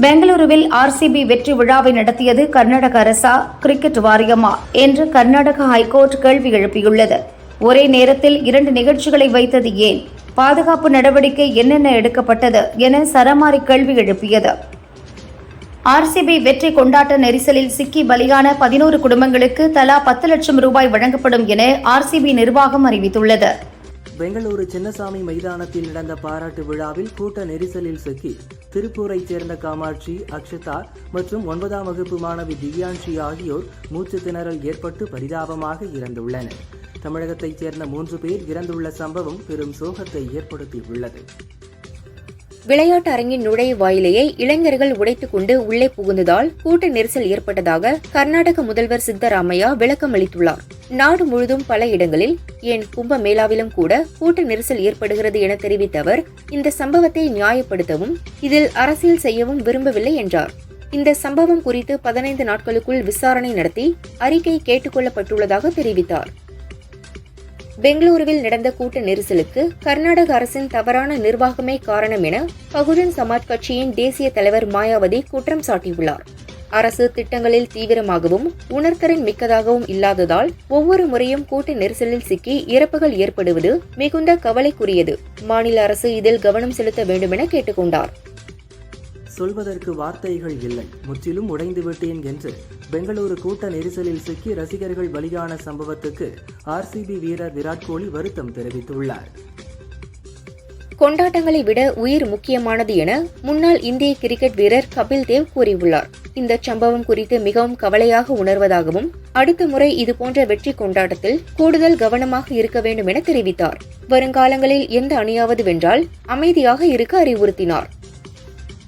பெங்களூருவில் ஆர்சிபி வெற்றி விழாவை நடத்தியது கர்நாடக அரசா, கிரிக்கெட் வாரியமா என்று கர்நாடக ஹைகோர்ட் கேள்வி எழுப்பியுள்ளது. ஒரே நேரத்தில் 2 நிகழ்ச்சிகளை வைத்தது ஏன்? பாதுகாப்பு நடவடிக்கை என்னென்ன எடுக்கப்பட்டது என சரமாரி கேள்வி எழுப்பியது. ஆர்சிபி வெற்றி கொண்டாட்ட நெரிசலில் சிக்கி பலியான 11 குடும்பங்களுக்கு தலா 10 லட்சம் ரூபாய் வழங்கப்படும் என ஆர்சிபி நிர்வாகம் அறிவித்துள்ளது. பெங்களூரு சின்னசாமி மைதானத்தில் நடந்த பாராட்டு விழாவில் கூட்ட நெரிசலில் சிக்கி திருப்பூரைச் சேர்ந்த காமாட்சி, அக்ஷதா மற்றும் 9ஆம் வகுப்பு மாணவி திவ்யான்ஷி ஆகியோர் மூச்சு திணறல் ஏற்பட்டு பரிதாபமாக இறந்துள்ளனர். தமிழகத்தைச் சேர்ந்த 3 பேர் இறந்துள்ள சம்பவம் பெரும் சோகத்தை ஏற்படுத்தியுள்ளது. விளையாட்டு அரங்கின் நுழைவாயிலையை இளைஞர்கள் உடைத்துக் கொண்டு உள்ளே புகுந்ததால் கூட்ட நெரிசல் ஏற்பட்டதாக கர்நாடக முதல்வர் சித்தராமையா விளக்கம் அளித்துள்ளார். நாடு முழுதும் பல இடங்களில், ஏன் கும்பமேளாவிலும் கூட கூட்ட நெரிசல் ஏற்படுகிறது என தெரிவித்த அவர், இந்த சம்பவத்தை நியாயப்படுத்தவும் இதில் அரசியல் செய்யவும் விரும்பவில்லை என்றார். இந்த சம்பவம் குறித்து 15 நாட்களுக்குள் விசாரணை நடத்தி அறிக்கை கேட்டுக் கொள்ளப்பட்டுள்ளதாக தெரிவித்தார். பெங்களூருவில் நடந்த கூட்ட நெரிசலுக்கு கர்நாடக அரசின் தவறான நிர்வாகமே காரணம் என பகுஜன் சமாஜ் கட்சியின் தேசிய தலைவர் மாயாவதி குற்றம் சாட்டியுள்ளார். அரசு திட்டங்களில் தீவிரமாகவும் உணர்திறன் மிக்கதாகவும் இல்லாததால் ஒவ்வொரு முறையும் கூட்ட நெரிசலில் சிக்கி இறப்புகள் ஏற்படுவது மிகுந்த கவலைக்குரியது. மாநில அரசு இதில் கவனம் செலுத்த வேண்டும் என கேட்டுக்கொண்டார். சொல்வதற்கு வார்த்தைகள் இல்லை, முற்றிலும் உடைந்து விட்டேன் என்று பெங்களூரு கூட்ட நெரிசலில் சிக்கி ரசிகர்கள் பலியான சம்பவத்துக்கு ஆர்சிபி வீரர் விராட் கோலி வருத்தம் தெரிவித்துள்ளார். கொண்டாட்டங்களை விட உயிர் முக்கியமானது என முன்னாள் இந்திய கிரிக்கெட் வீரர் கபில் தேவ் கூறியுள்ளார். இந்த சம்பவம் குறித்து மிகவும் கவலையாக உணர்வதாகவும் அடுத்த முறை இதுபோன்ற வெற்றி கொண்டாட்டத்தில் கூடுதல் கவனமாக இருக்க வேண்டும் என தெரிவித்தார். வருங்காலங்களில் எந்த அணியாவது வென்றால் அமைதியாக இருக்க அறிவுறுத்தினார்.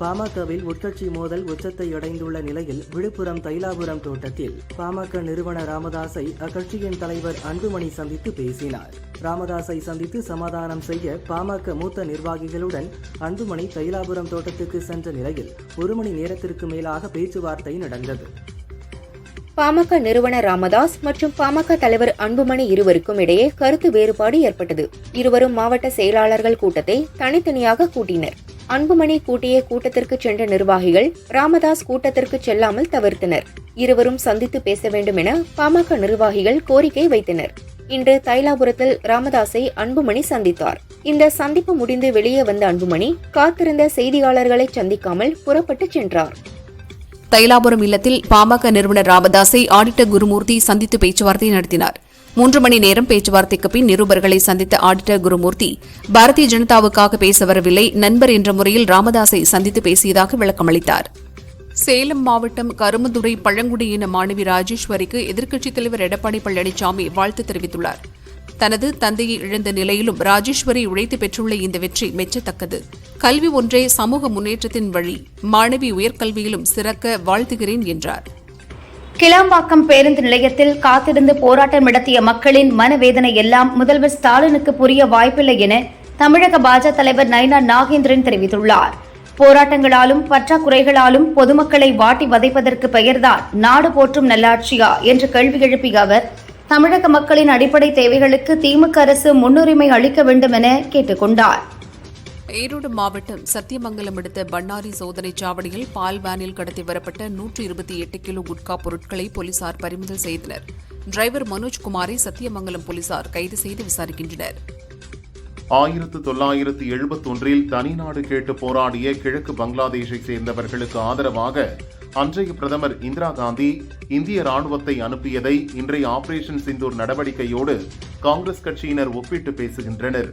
பாமகவில் உட்கட்சி மோதல் உச்சத்தை அடைந்துள்ள நிலையில் விழுப்புரம் தைலாபுரம் தோட்டத்தில் பாமக நிறுவனர் ராமதாஸை அக்கட்சியின் தலைவர் அன்புமணி சந்தித்து பேசினார். ராமதாஸை சந்தித்து சமாதானம் செய்ய பாமக மூத்த நிர்வாகிகளுடன் அன்புமணி தைலாபுரம் தோட்டத்துக்கு சென்ற நிலையில் 1 மணி நேரத்திற்கு மேலாக பேச்சுவார்த்தை நடந்தது. பாமக நிறுவனர் ராமதாஸ் மற்றும் பாமக தலைவர் அன்புமணி இருவருக்கும் இடையே கருத்து வேறுபாடு ஏற்பட்டது. இருவரும் மாவட்ட செயலாளர்கள் கூட்டத்தை தனித்தனியாக கூட்டினர். அன்புமணி கூட்டிய கூட்டத்திற்கு சென்ற நிர்வாகிகள் ராமதாஸ் கூட்டத்திற்கு செல்லாமல் தவிர்த்தனர். இருவரும் சந்தித்து பேச வேண்டும் என பாமக நிர்வாகிகள் கோரிக்கை வைத்தனர். இன்று தைலாபுரத்தில் ராமதாஸை அன்புமணி சந்தித்தார். இந்த சந்திப்பு முடிந்து வெளியே வந்த அன்புமணி காத்திருந்த செய்தியாளர்களை சந்திக்காமல் புறப்பட்டு சென்றார். தைலாபுரம் இல்லத்தில் பாமக நிறுவனர் ராமதாஸை ஆடிட்டர் குருமூர்த்தி சந்தித்து பேச்சுவார்த்தை நடத்தினார். 3 மணி நேரம் பேச்சுவார்த்தைக்கு பின் நிருபர்களை சந்தித்த ஆடிட்டர் குருமூர்த்தி, பாரதிய ஜனதாவுக்காக பேச வரவில்லை, நண்பர் என்ற முறையில் ராமதாஸை சந்தித்து பேசியதாக விளக்கமளித்தார். சேலம் மாவட்டம் கருமதுரை பழங்குடியின மாணவி ராஜேஸ்வரிக்கு எதிர்க்கட்சித் தலைவர் எடப்பாடி பழனிசாமி வாழ்த்து தெரிவித்துள்ளார். தனது தந்தையை இழந்த நிலையிலும் ராஜேஸ்வரி உழைத்து பெற்றுள்ள இந்த வெற்றி மெச்சத்தக்கது. கல்வி ஒன்றே சமூக முன்னேற்றத்தின் வழி. மாணவி உயர்கல்வியிலும் சிறக்க வாழ்த்துகிறேன் என்றார். கிளாம்பாக்கம் பேருந்து நிலையத்தில் காத்திருந்து போராட்டம் நடத்திய மக்களின் மனவேதனை எல்லாம் முதல்வர் ஸ்டாலினுக்கு புரிய வாய்ப்பில்லை என தமிழக பாஜக தலைவர் நயினார் நாகேந்திரன் தெரிவித்துள்ளார். போராட்டங்களாலும் பற்றாக்குறைகளாலும் பொதுமக்களை வாட்டி வதைப்பதற்கு பெயர்தான் நாடு போற்றும் நல்லாட்சியா என்று கேள்வி எழுப்பிய அவர், தமிழக மக்களின் அடிப்படை தேவைகளுக்கு திமுக அரசு முன்னுரிமை அளிக்க வேண்டும் என கேட்டுக் கொண்டார். ஈரோடு மாவட்டம் சத்தியமங்கலம் அடுத்த பண்ணாரி சோதனைச் சாவடியில் பால் வேனில் கடத்தி வரப்பட்ட 128 கிலோ குட்கா பொருட்களை போலீசார் பறிமுதல் செய்தனர். டிரைவர் மனோஜ்குமாரை சத்தியமங்கலம் போலீசார் கைது செய்து விசாரிக்கின்றனர். 1971 தனிநாடு கேட்டு போராடிய கிழக்கு பங்களாதேஷை சேர்ந்தவர்களுக்கு ஆதரவாக அன்றைய பிரதமர் இந்திரா காந்தி இந்திய ராணுவத்தை அனுப்பியதை இன்றைய ஆபரேஷன் சிந்தூர் நடவடிக்கையோடு காங்கிரஸ் கட்சியினர் ஒப்பிட்டு பேசுகின்றனர்.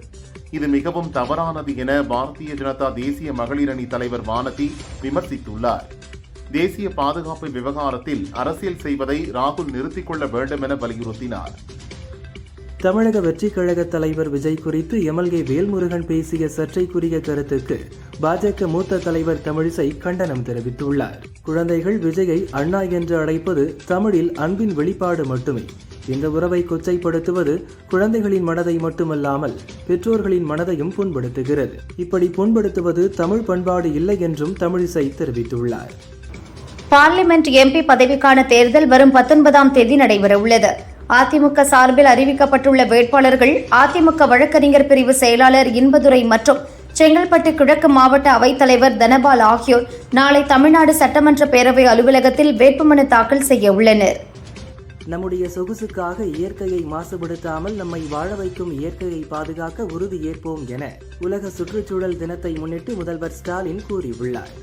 இது மிகவும் தவறானது என பாரதிய ஜனதா தேசிய மகளிர் அணி தலைவர் வானதி விமர்சித்துள்ளார். தேசிய பாதுகாப்பு விவகாரத்தில் அரசியல் செய்வதை ராகுல் நிறுத்திக் கொள்ள வேண்டும் என வலியுறுத்தினார். தமிழக வெற்றிக் கழக தலைவர் விஜய் குறித்து எம்எல்ஏ வேல்முருகன் பேசிய சர்ச்சைக்குரிய கருத்துக்கு பாஜக மூத்த தலைவர் தமிழிசை கண்டனம் தெரிவித்துள்ளார். குழந்தைகள் விஜயை அண்ணா என்று அழைப்பது தமிழில் அன்பின் வெளிப்பாடு மட்டுமே. இந்த உறவை கொச்சைப்படுத்துவது குழந்தைகளின் மனதை மட்டுமல்லாமல் பெற்றோர்களின் மனதையும் புண்படுத்துகிறது. இப்படி புண்படுத்துவது தமிழ் பண்பாடு இல்லை என்றும் தமிழிசை தெரிவித்துள்ளார். பார்லிமெண்ட் எம்பி பதவிக்கான தேர்தல் வரும் 19ஆம் தேதி நடைபெறவுள்ளது. அதிமுக சார்பில் அறிவிக்கப்பட்டுள்ள வேட்பாளர்கள் அதிமுக வழக்கறிஞர் பிரிவு செயலாளர் இன்பதுரை மற்றும் செங்கல்பட்டு கிழக்கு மாவட்ட அவைத்தலைவர் தனபால் ஆகியோர் நாளை தமிழ்நாடு சட்டமன்ற பேரவை அலுவலகத்தில் வேட்புமனு தாக்கல் செய்ய உள்ளனர். நம்முடைய சொகுசுக்காக இயற்கையை மாசுபடுத்தாமல் நம்மை வாழ வைக்கும் இயற்கையை பாதுகாக்க உறுதி ஏற்போம் என உலக சுற்றுச்சூழல் தினத்தை முன்னிட்டு முதல்வர் ஸ்டாலின் கூறியுள்ளார்.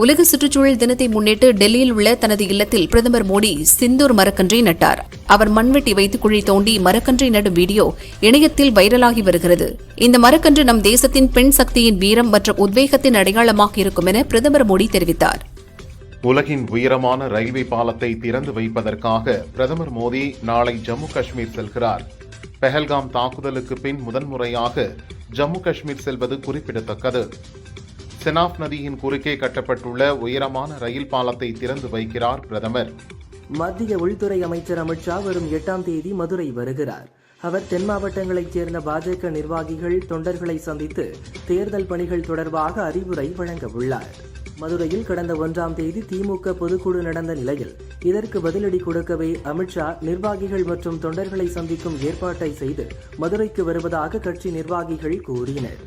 உலக சுற்றுச்சூழல் தினத்தை முன்னிட்டு டெல்லியில் உள்ள தனது இல்லத்தில் பிரதமர் மோடி சிந்தூர் மரக்கன்றை நட்டார். அவர் மண்வெட்டி வைத்து குழி தோண்டி மரக்கன்றை நடும் வீடியோ இணையத்தில் வைரலாகி வருகிறது. இந்த மரக்கன்று நம் தேசத்தின் பெண் சக்தியின் வீரம் மற்றும் உத்வேகத்தின் அடையாளமாக இருக்கும் என பிரதமர் மோடி தெரிவித்தார். உலகின் உயரமான ரயில்வே பாலத்தை திறந்து வைப்பதற்காக பிரதமர் மோடி நாளை ஜம்மு காஷ்மீர் செல்கிறார். பெஹல்காம் தாக்குதலுக்கு பின் முதன்முறையாக ஜம்மு காஷ்மீர் செல்வது குறிப்பிடத்தக்கது. செனாப் நதியின் குறுக்கே கட்டப்பட்டுள்ள உயரமான ரயில் பாலத்தை திறந்து வைக்கிறார் பிரதமர். மத்திய உள்துறை அமைச்சர் அமித்ஷா வரும் 8ஆம் தேதி மதுரை வருகிறார். அவர் தென் மாவட்டங்களைச் சேர்ந்த பாஜக நிர்வாகிகள், தொண்டர்களை சந்தித்து தேர்தல் பணிகள் தொடர்பாக அறிவுரை வழங்க உள்ளார். மதுரையில் கடந்த 1ஆம் தேதி திமுக பொதுக்குழு நடந்த நிலையில் இதற்கு பதிலடி கொடுக்கவே அமித்ஷா நிர்வாகிகள் மற்றும் தொண்டர்களை சந்திக்கும் ஏற்பாட்டை செய்து மதுரைக்கு வருவதாக கட்சி நிர்வாகிகள் கூறினர்.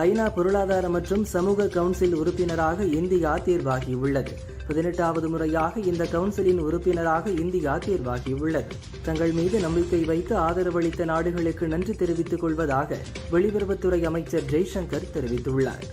ஐநா பொருளாதார மற்றும் சமூக கவுன்சில் உறுப்பினராக இந்தியா தேர்வாகியுள்ளது. 18வது முறையாக இந்த கவுன்சிலின் உறுப்பினராக இந்தியா தேர்வாகியுள்ளது. தங்கள் மீது நம்பிக்கை வைத்து ஆதரவளித்த நாடுகளுக்கு நன்றி தெரிவித்துக் கொள்வதாக வெளியுறவுத்துறை அமைச்சர் ஜெய்சங்கர் தெரிவித்துள்ளார்.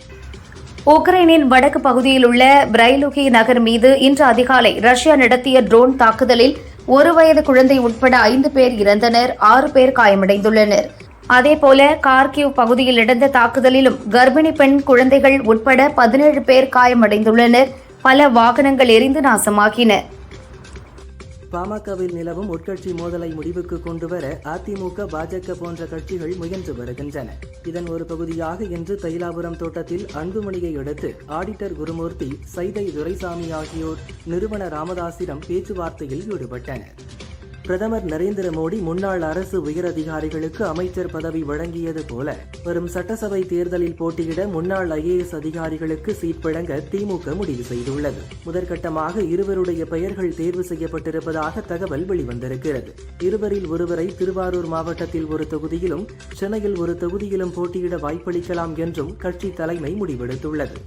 உக்ரைனின் வடக்கு பகுதியில் உள்ள பிரைலுகி நகர் மீது இன்று அதிகாலை ரஷ்யா நடத்திய ட்ரோன் தாக்குதலில் 1 வயது குழந்தை உட்பட 5 பேர் இறந்தனர், 6 பேர் காயமடைந்துள்ளனர். அதேபோல கார்கிவ் பகுதியில் நடந்த தாக்குதலிலும் கர்ப்பிணி பெண் குழந்தைகள் உட்பட 17 பேர் காயமடைந்துள்ளனர். பல வாகனங்கள் எரிந்து நாசமாகின. பாமகவில் நிலவும் உட்கட்சி மோதலை முடிவுக்கு கொண்டுவர அதிமுக, பாஜக போன்ற கட்சிகள் முயன்று வருகின்றன. இதன் ஒரு பகுதியாக இன்று தைலாபுரம் தோட்டத்தில் அன்புமணியை அடுத்து ஆடிட்டர் குருமூர்த்தி, சைதை துரைசாமி ஆகியோர் நிறுவன ராமதாசிடம் பேச்சுவார்த்தையில் ஈடுபட்டனர். பிரதமர் நரேந்திர மோடி முன்னாள் அரசு உயரதிகாரிகளுக்கு அமைச்சர் பதவி வழங்கியது போல வரும் சட்டசபை தேர்தலில் போட்டியிட முன்னாள் IAS அதிகாரிகளுக்கு சீட் வழங்க திமுக முடிவு செய்துள்ளது. முதற்கட்டமாக இருவருடைய பெயர்கள் தேர்வு செய்யப்பட்டிருப்பதாக தகவல் வெளிவந்திருக்கிறது. இருவரில் ஒருவரை திருவாரூர் மாவட்டத்தில் ஒரு தொகுதியிலும் சென்னையில் ஒரு தொகுதியிலும் போட்டியிட வாய்ப்பளிக்கலாம் என்றும் கட்சி தலைமை முடிவெடுத்துள்ளது.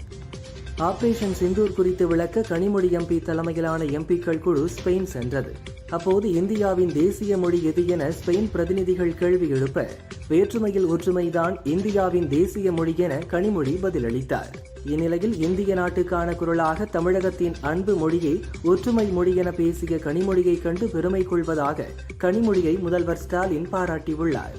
ஆபரேஷன் சிந்தூர் குறித்து விளக்க கனிமொழி MP தலைமையிலான MPக்கள் குழு ஸ்பெயின் சென்றது. அப்போது இந்தியாவின் தேசிய மொழி எது என ஸ்பெயின் பிரதிநிதிகள் கேள்வி எழுப்ப, வேற்றுமையில் ஒற்றுமைதான் இந்தியாவின் தேசிய மொழி என கனிமொழி பதிலளித்தார். இந்நிலையில் இந்திய நாட்டுக்கான குரலாக தமிழகத்தின் அன்பு மொழியை ஒற்றுமை மொழி என பேசிய கனிமொழியை கண்டு பெருமை கொள்வதாக கனிமொழியை முதல்வர் ஸ்டாலின் பாராட்டியுள்ளார்.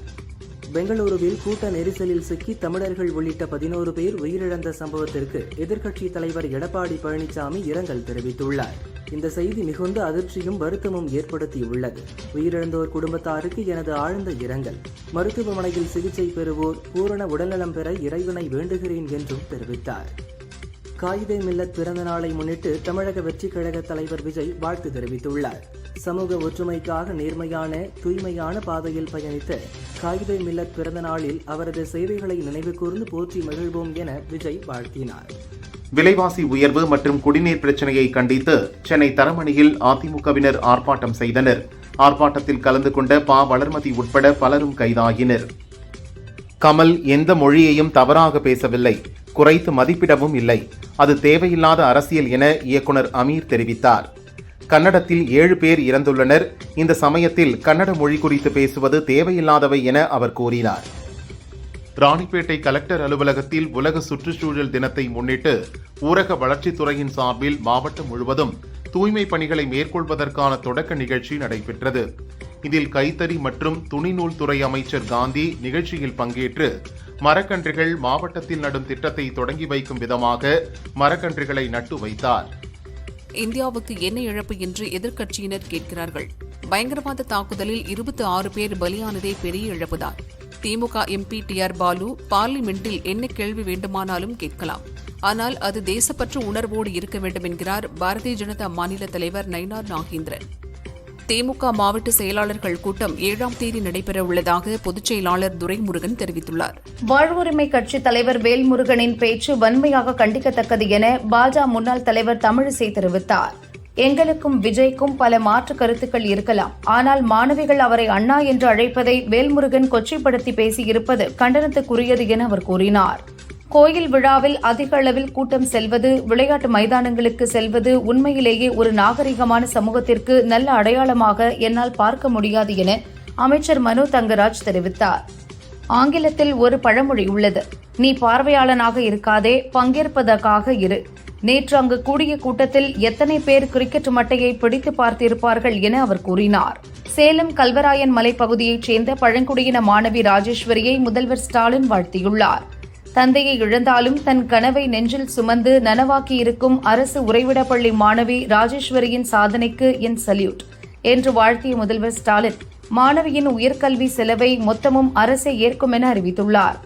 பெங்களூருவில் கூட்ட நெரிசலில் சிக்கி தமிழர்கள் உள்ளிட்ட 11 பேர் உயிரிழந்த சம்பவத்திற்கு எதிர்க்கட்சித் தலைவர் எடப்பாடி பழனிசாமி இரங்கல் தெரிவித்துள்ளார். இந்த செய்தி மிகுந்த அதிர்ச்சியும் வருத்தமும் ஏற்படுத்தியுள்ளது. உயிரிழந்தோர் குடும்பத்தாருக்கு எனது ஆழ்ந்த இரங்கல். மருத்துவமனையில் சிகிச்சை பெறுவோர் பூரண உடல்நலம் பெற இறைவனை வேண்டுகிறேன் என்றும் தெரிவித்தார். காயிதே மில்லத் பிறந்த நாளை முன்னிட்டு தமிழக வெற்றிக் கழக தலைவர் விஜய் வாழ்த்து தெரிவித்துள்ளார். சமூக ஒற்றுமைக்காக நேர்மையான, தூய்மையான பாதையில் பயணித்த காயிதே மில்லத் பிறந்த நாளில் அவரது சேவைகளை நினைவு கூர்ந்து போற்றி மகிழ்வோம் என விஜய் வாழ்த்தினார். விலைவாசி உயர்வு மற்றும் குடிநீர் பிரச்சனையை கண்டித்து சென்னை தரமணியில் அதிமுகவினர் ஆர்ப்பாட்டம் செய்தனர். ஆர்ப்பாட்டத்தில் கலந்து கொண்ட வளர்மதி உட்பட பலரும் கைதாகினர். கமல் எந்த மொழியையும் தவறாக பேசவில்லை, குறைத்து மதிப்பிடவும் இல்லை. அது தேவையில்லாத அரசியல் என இயக்குனர் அமீர் தெரிவித்தார். கன்னடத்தில் 7 பேர் இறந்துள்ளனர். இந்த சமயத்தில் கன்னட மொழி குறித்து பேசுவது தேவையில்லாதவை என அவர் கூறினார். ராணிப்பேட்டை கலெக்டர் அலுவலகத்தில் உலக சுற்றுச்சூழல் தினத்தை முன்னிட்டு ஊரக வளர்ச்சித்துறையின் சார்பில் மாவட்டம் முழுவதும் தூய்மை பணிகளை மேற்கொள்வதற்கான தொடக்க நிகழ்ச்சி நடைபெற்றது. இதில் கைத்தறி மற்றும் துணிநூல் துறை அமைச்சர் காந்தி நிகழ்ச்சியில் பங்கேற்று மரக்கன்றுகள் மாவட்டத்தில் நடும் திட்டத்தை தொடங்கி வைக்கும் விதமாக மரக்கன்றுகளை நட்டு வைத்தார். இந்தியாவுக்கு என்ன இழப்பு என்று எதிர்க்கட்சியினர் கேட்கிறார்கள். பயங்கரவாத தாக்குதலில் 26 பேர் பலியானதே பெரிய இழப்புதான். திமுக MP TR பாலு பார்லிமெண்டில் என்ன கேள்வி வேண்டுமானாலும் கேட்கலாம், ஆனால் அது தேசப்பற்று உணர்வோடு இருக்க வேண்டும் என்கிறார் பாரதிய ஜனதா மாநில தலைவர் நயினார் நாகேந்திரன். திமுக மாவட்ட செயலாளர்கள் கூட்டம் 7ஆம் தேதி நடைபெற உள்ளதாக பொதுச் செயலாளர் துரைமுருகன் தெரிவித்துள்ளார். வாழ்வுரிமை கட்சித் தலைவர் வேல்முருகனின் பேச்சு வன்மையாக கண்டிக்கத்தக்கது என பாஜ முன்னாள் தலைவர் தமிழிசை தெரிவித்தார். எங்களுக்கும் விஜய்க்கும் பல மாற்று கருத்துக்கள் இருக்கலாம். ஆனால் மாணவிகள் அவரை அண்ணா என்று அழைப்பதை வேல்முருகன் கொச்சைப்படுத்தி பேசியிருப்பது கண்டனத்துக்குரியது என அவர் கூறினார். கோயில் விழாவில் அதிக அளவில் கூட்டம் செல்வது, விளையாட்டு மைதானங்களுக்கு செல்வது உண்மையிலேயே ஒரு நாகரிகமான சமூகத்திற்கு நல்ல அடையாளமாக என்னால் பார்க்க முடியாது என அமைச்சர் மனோ தங்கராஜ் தெரிவித்தார். ஆங்கிலத்தில் ஒரு பழமொழி உள்ளது, நீ பார்வையாளனாக இருக்காதே, பங்கேற்பதற்காக இரு. நேற்று அங்கு கூடிய கூட்டத்தில் எத்தனை பேர் கிரிக்கெட் மட்டையை பிடித்து பார்த்திருப்பார்கள் என அவர் கூறினார். சேலம் கல்வராயன் மலைப்பகுதியைச் சேர்ந்த பழங்குடியின மாணவி ராஜேஸ்வரியை முதல்வர் ஸ்டாலின் வாழ்த்தியுள்ளார். தந்தையை இழந்தாலும் தன் கனவை நெஞ்சில் சுமந்து நனவாக்கியிருக்கும் அரசு உறைவிடப்பள்ளி மாணவி ராஜேஸ்வரியின் சாதனைக்கு என் சல்யூட் என்று வாழ்த்திய முதல்வர் ஸ்டாலின், மாணவியின் உயர்கல்வி செலவை மொத்தமும் அரசே ஏற்கும் என அறிவித்துள்ளார்.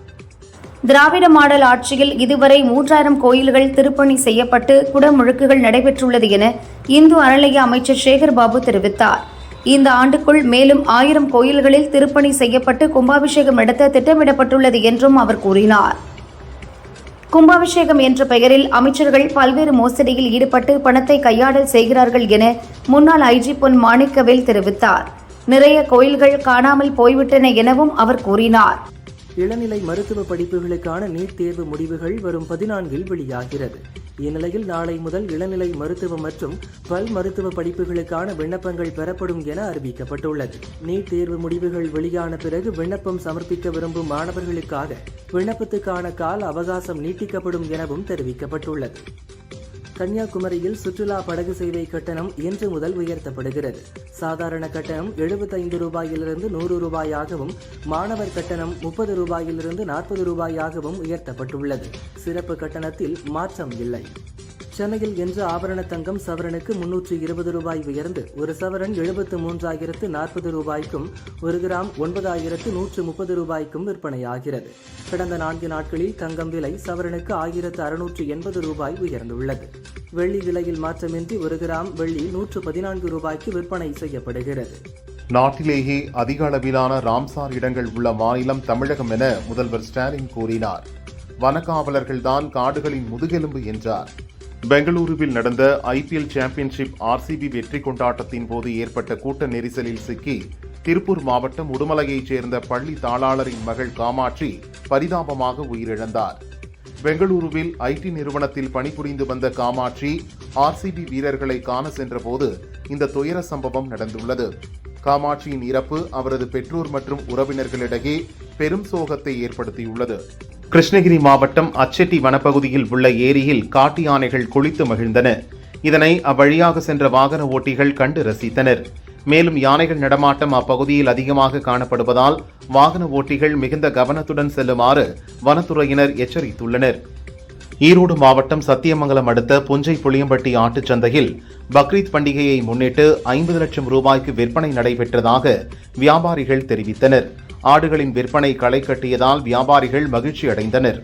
திராவிட மாடல் ஆட்சியில் இதுவரை 3000 கோயில்கள் திருப்பணி செய்யப்பட்டு குடமுழுக்குகள் நடைபெற்றுள்ளது என இந்து அறநிலைய அமைச்சர் சேகர்பாபு தெரிவித்தார். இந்த ஆண்டுக்குள் மேலும் 1000 கோயில்களில் திருப்பணி செய்யப்பட்டு கும்பாபிஷேகம் நடத்த திட்டமிடப்பட்டுள்ளது என்றும் அவர் கூறினார். கும்பாபிஷேகம் என்ற பெயரில் அமைச்சர்கள் பல்வேறு மோசடியில் ஈடுபட்டு பணத்தை கையாடல் செய்கிறார்கள் என முன்னாள் ஐஜி பொன் மாணிக்கவேல் தெரிவித்தார். நிறைய கோயில்கள் காணாமல் போய்விட்டன எனவும் அவர் கூறினார். இளநிலை மருத்துவ படிப்புகளுக்கான நீட் தேர்வு முடிவுகள் வரும் 14இல் வெளியாகிறது. இந்நிலையில் நாளை முதல் இளநிலை மருத்துவ மற்றும் பல் மருத்துவ படிப்புகளுக்கான விண்ணப்பங்கள் பெறப்படும் என அறிவிக்கப்பட்டுள்ளது. நீட் தேர்வு முடிவுகள் வெளியான பிறகு விண்ணப்பம் சமர்ப்பிக்க விரும்பும் மாணவர்களுக்காக விண்ணப்பத்துக்கான கால அவகாசம் நீட்டிக்கப்படும் எனவும் தெரிவிக்கப்பட்டுள்ளது. கன்னியாகுமரியில் சுற்றுலா படகு சேவை கட்டணம் இன்று முதல் உயர்த்தப்படுகிறது. சாதாரண கட்டணம் 75 ரூபாயிலிருந்து 100 ரூபாயாகவும், மாணவர் கட்டணம் 30 ரூபாயிலிருந்து 40 ரூபாயாகவும் உயர்த்தப்பட்டுள்ளது. சிறப்பு கட்டணத்தில் மாற்றம் இல்லை. சென்னையில் இன்று ஆபரண தங்கம் சவரனுக்கு 320 ரூபாய் உயர்ந்து ஒரு சவரன் 73,040 ரூபாய்க்கும், 1 கிராம் 9,130 ரூபாய்க்கும் விற்பனையாகிறது. கடந்த 4 நாட்களில் தங்கம் விலை சவரனுக்கு 1,680 ரூபாய் உயர்ந்துள்ளது. வெள்ளி விலையில் மாற்றமின்றி 1 கிராம் வெள்ளி 114 ரூபாய்க்கு விற்பனை செய்யப்படுகிறது. நாட்டிலேயே அதிக அளவிலான ராம்சார் இடங்கள் உள்ள மாநிலம் தமிழகம் என முதல்வர் ஸ்டாலின் கூறினார். வனக்காவலர்கள்தான் காடுகளின் முதுகெலும்பு என்றார். பெங்களூருவில் நடந்த IPL சாம்பியன்ஷிப் RCB வெற்றி கொண்டாட்டத்தின் போது ஏற்பட்ட கூட்ட நெரிசலில் சிக்கி திருப்பூர் மாவட்டம் உடுமலையைச் சேர்ந்த பள்ளி தாளாளரின் மகள் காமாட்சி பரிதாபமாக உயிரிழந்தார். பெங்களூருவில் IT நிறுவனத்தில் பணிபுரிந்து வந்த காமாட்சி RCB வீரர்களை காண சென்றபோது இந்த துயர சம்பவம் நடந்துள்ளது. காமாட்சியின் இறப்பு அவரது பெற்றோர் மற்றும் உறவினர்களிடையே பெரும் சோகத்தை ஏற்படுத்தியுள்ளது. கிருஷ்ணகிரி மாவட்டம் அச்செட்டி வனப்பகுதியில் உள்ள ஏரியில் காட்டு யானைகள் குளித்து மகிழ்ந்தன. இதனை அவ்வழியாக சென்ற வாகன ஓட்டிகள் கண்டு ரசித்தனர். மேலும் யானைகள் நடமாட்டம் அப்பகுதியில் அதிகமாக காணப்படுவதால் வாகன ஓட்டிகள் மிகுந்த கவனத்துடன் செல்லுமாறு வனத்துறையினர் எச்சரித்துள்ளனர். ஈரோடு மாவட்டம் சத்தியமங்கலம் அடுத்த புஞ்சை புளியம்பட்டி ஆட்டுச்சந்தையில் பக்ரீத் பண்டிகையை முன்னிட்டு 50 லட்சம் ரூபாய்க்கு விற்பனை நடைபெற்றதாக வியாபாரிகள் தெரிவித்தனர். ஆடுகளின் விற்பனை களை கட்டியதால் வியாபாரிகள் மகிழ்ச்சி அடைந்தனர்.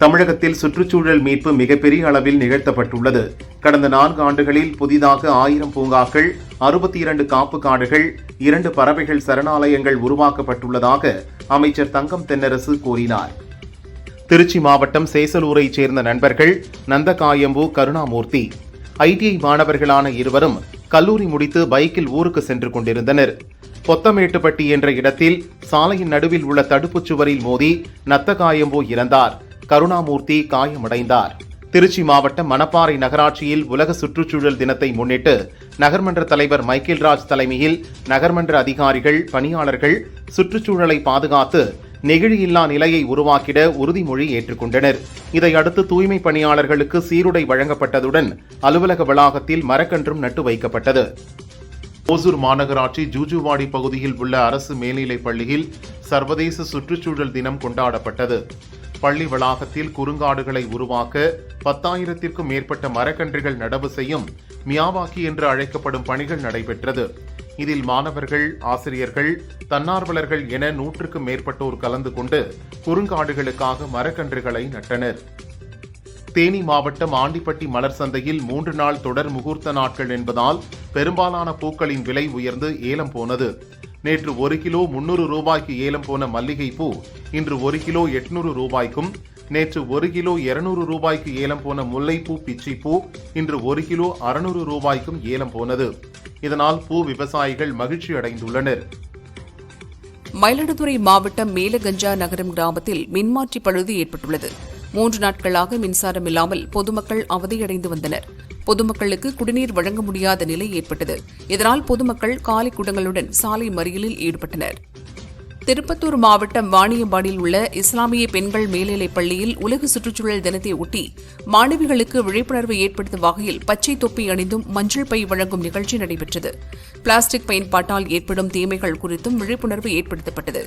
தமிழகத்தில் சுற்றுச்சூழல் மீட்பு மிகப்பெரிய அளவில் நிகழ்த்தப்பட்டுள்ளது. கடந்த 4 ஆண்டுகளில் புதிதாக 1000 பூங்காக்கள், 62 காப்பு காடுகள், 2 பறவைகள் சரணாலயங்கள் உருவாக்கப்பட்டுள்ளதாக அமைச்சர் தங்கம் தென்னரசு கூறினார். திருச்சி மாவட்டம் சேசலூரைச் சேர்ந்த நண்பர்கள் நந்தகாயம்பு, கருணாமூர்த்தி ITI மாணவர்களான இருவரும் கல்லூரி முடித்து பைக்கில் ஊருக்கு சென்று கொண்டிருந்தனர். பொத்தமேட்டுப்பட்டி என்ற இடத்தில் சாலையின் நடுவில் உள்ள தடுப்புச் சுவரில் மோதி நத்தகாயம்பு இறந்தார். கருணாமூர்த்தி காயமடைந்தார். திருச்சி மாவட்டம் மணப்பாறை நகராட்சியில் உலக சுற்றுச்சூழல் தினத்தை முன்னிட்டு நகர்மன்ற தலைவர் மைக்கேல்ராஜ் தலைமையில் நகர்மன்ற அதிகாரிகள், பணியாளர்கள் சுற்றுச்சூழலை பாதுகாத்து நெகிழியில்லா நிலையை உருவாக்கிட உறுதிமொழி ஏற்றுக்கொண்டனர். இதையடுத்து தூய்மை பணியாளர்களுக்கு சீருடை வழங்கப்பட்டதுடன் அலுவலக வளாகத்தில் மரக்கன்றும் நட்டு வைக்கப்பட்டது. ஓசூர் மாநகராட்சி ஜூஜுவாடி பகுதியில் உள்ள அரசு மேல்நிலைப் பள்ளியில் சர்வதேச சுற்றுச்சூழல் தினம் கொண்டாடப்பட்டது. பள்ளி வளாகத்தில் குறுங்காடுகளை உருவாக்க 10,000த்திற்கும் மேற்பட்ட மரக்கன்றுகள் நடவு செய்யும் மியாவாக்கி என்று அழைக்கப்படும் பணிகள் நடைபெற்றது. இதில் மாணவர்கள், ஆசிரியர்கள், தன்னார்வலர்கள் என 100க்கும் மேற்பட்டோர் கலந்து கொண்டு குறுங்காடுகளுக்காக மரக்கன்றுகளை நட்டனர். தேனி மாவட்டம் ஆண்டிப்பட்டி மலர் சந்தையில் 3 நாள் தொடர் முகூர்த்த நாட்கள் என்பதால் பெரும்பாலான பூக்களின் விலை உயர்ந்து ஏலம் போனது. நேற்று 1 கிலோ 300 ரூபாய்க்கு ஏலம் போன மல்லிகை பூ இன்று 1 கிலோ 800 ரூபாய்க்கும், நேற்று 1 கிலோ 200 ரூபாய்க்கு ஏலம் போன முல்லைப்பூ பிச்சிப்பூ இன்று 1 கிலோ 600 ரூபாய்க்கும் ஏலம் போனது. இதனால் பூ விவசாயிகள் மகிழ்ச்சி அடைந்துள்ளனர். மயிலாடுதுறை மாவட்டம் மேலகஞ்சா நகரம் கிராமத்தில் மின்மாற்றி பழுது ஏற்பட்டுள்ளது. 3 நாட்களாக மின்சாரம் இல்லாமல் பொதுமக்கள் அவதியடைந்து வந்தனர். பொதுமக்களுக்கு குடிநீர் வழங்க முடியாத நிலை ஏற்பட்டது. இதனால் பொதுமக்கள் காலி குடங்களுடன் சாலை மறியலில் ஈடுபட்டனர். திருப்பத்தூர் மாவட்டம் வாணியம்பாடியில் உள்ள இஸ்லாமிய பெண்கள் மேல்நிலைப் பள்ளியில் உலக சுற்றுச்சூழல் தினத்தை ஒட்டி மாணவிகளுக்கு விழிப்புணர்வு ஏற்படுத்தும் வகையில் பச்சை தொப்பி அணிந்தும் மஞ்சள் பை வழங்கும் நிகழ்ச்சி நடைபெற்றது. பிளாஸ்டிக் பயன்பாட்டால் ஏற்படும் தீமைகள் குறித்தும் விழிப்புணர்வு ஏற்படுத்தப்பட்டது.